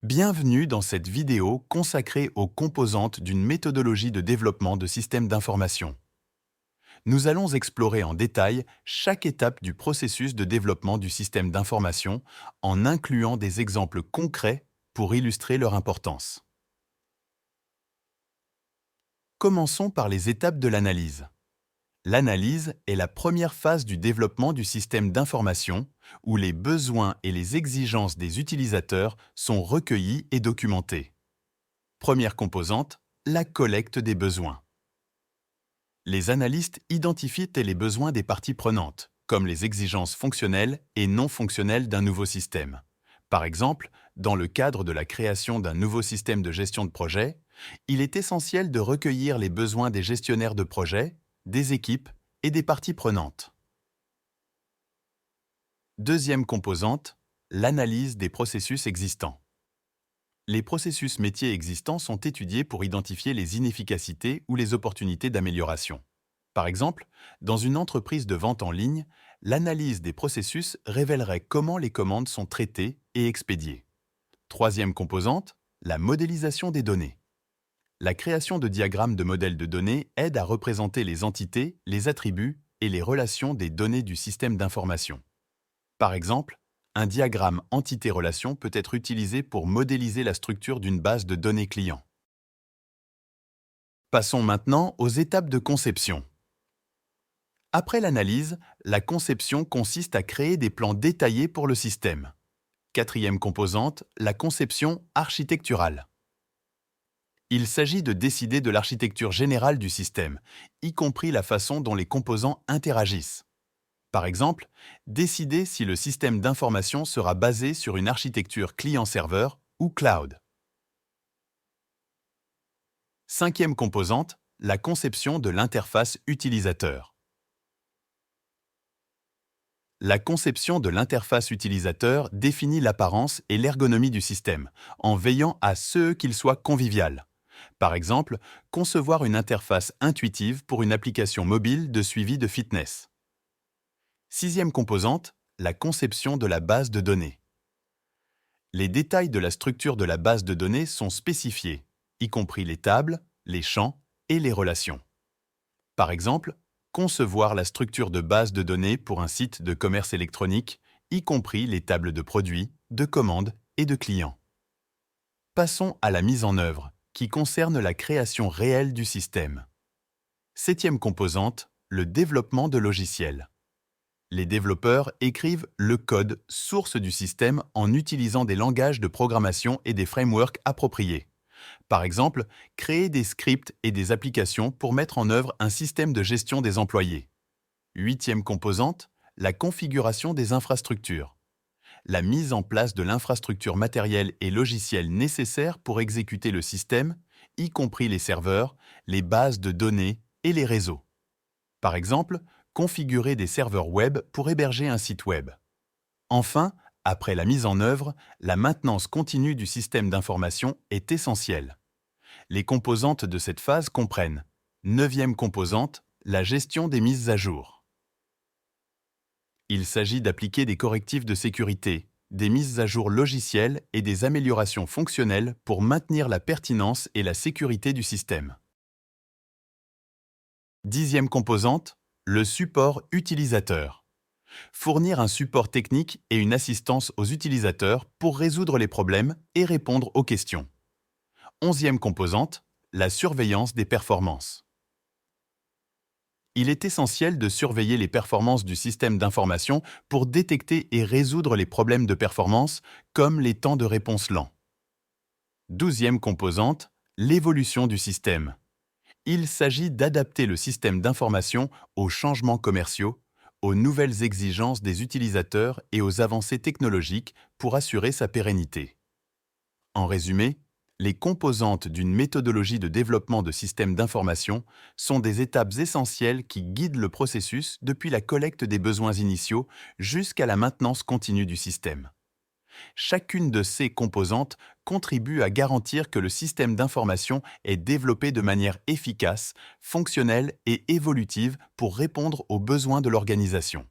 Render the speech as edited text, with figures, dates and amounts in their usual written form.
Bienvenue dans cette vidéo consacrée aux composantes d'une méthodologie de développement de systèmes d'information. Nous allons explorer en détail chaque étape du processus de développement du système d'information en incluant des exemples concrets pour illustrer leur importance. Commençons par les étapes de l'analyse. L'analyse est la première phase du développement du système d'information où les besoins et les exigences des utilisateurs sont recueillis et documentés. Première composante, la collecte des besoins. Les analystes identifient les besoins des parties prenantes, comme les exigences fonctionnelles et non fonctionnelles d'un nouveau système. Par exemple, dans le cadre de la création d'un nouveau système de gestion de projet, il est essentiel de recueillir les besoins des gestionnaires de projet, des équipes et des parties prenantes. Deuxième composante, l'analyse des processus existants. Les processus métiers existants sont étudiés pour identifier les inefficacités ou les opportunités d'amélioration. Par exemple, dans une entreprise de vente en ligne, l'analyse des processus révélerait comment les commandes sont traitées et expédiées. Troisième composante, la modélisation des données. La création de diagrammes de modèles de données aide à représenter les entités, les attributs et les relations des données du système d'information. Par exemple, un diagramme entité-relation peut être utilisé pour modéliser la structure d'une base de données clients. Passons maintenant aux étapes de conception. Après l'analyse, la conception consiste à créer des plans détaillés pour le système. Quatrième composante, la conception architecturale. Il s'agit de décider de l'architecture générale du système, y compris la façon dont les composants interagissent. Par exemple, décider si le système d'information sera basé sur une architecture client-serveur ou cloud. Cinquième composante, la conception de l'interface utilisateur. La conception de l'interface utilisateur définit l'apparence et l'ergonomie du système, en veillant à ce qu'il soit convivial. Par exemple, concevoir une interface intuitive pour une application mobile de suivi de fitness. Sixième composante, la conception de la base de données. Les détails de la structure de la base de données sont spécifiés, y compris les tables, les champs et les relations. Par exemple, concevoir la structure de base de données pour un site de commerce électronique, y compris les tables de produits, de commandes et de clients. Passons à la mise en œuvre, qui concerne la création réelle du système. Septième composante, le développement de logiciels. Les développeurs écrivent le code source du système en utilisant des langages de programmation et des frameworks appropriés. Par exemple, créer des scripts et des applications pour mettre en œuvre un système de gestion des employés. Huitième composante, la configuration des infrastructures. La mise en place de l'infrastructure matérielle et logicielle nécessaire pour exécuter le système, y compris les serveurs, les bases de données et les réseaux. Par exemple, configurer des serveurs web pour héberger un site web. Enfin, après la mise en œuvre, la maintenance continue du système d'information est essentielle. Les composantes de cette phase comprennent: neuvième composante, la gestion des mises à jour. Il s'agit d'appliquer des correctifs de sécurité, des mises à jour logicielles et des améliorations fonctionnelles pour maintenir la pertinence et la sécurité du système. Dixième composante, le support utilisateur. Fournir un support technique et une assistance aux utilisateurs pour résoudre les problèmes et répondre aux questions. Onzième composante, la surveillance des performances. Il est essentiel de surveiller les performances du système d'information pour détecter et résoudre les problèmes de performance comme les temps de réponse lents. Douzième composante, l'évolution du système. Il s'agit d'adapter le système d'information aux changements commerciaux, aux nouvelles exigences des utilisateurs et aux avancées technologiques pour assurer sa pérennité. En résumé, les composantes d'une méthodologie de développement de systèmes d'information sont des étapes essentielles qui guident le processus depuis la collecte des besoins initiaux jusqu'à la maintenance continue du système. Chacune de ces composantes contribue à garantir que le système d'information est développé de manière efficace, fonctionnelle et évolutive pour répondre aux besoins de l'organisation.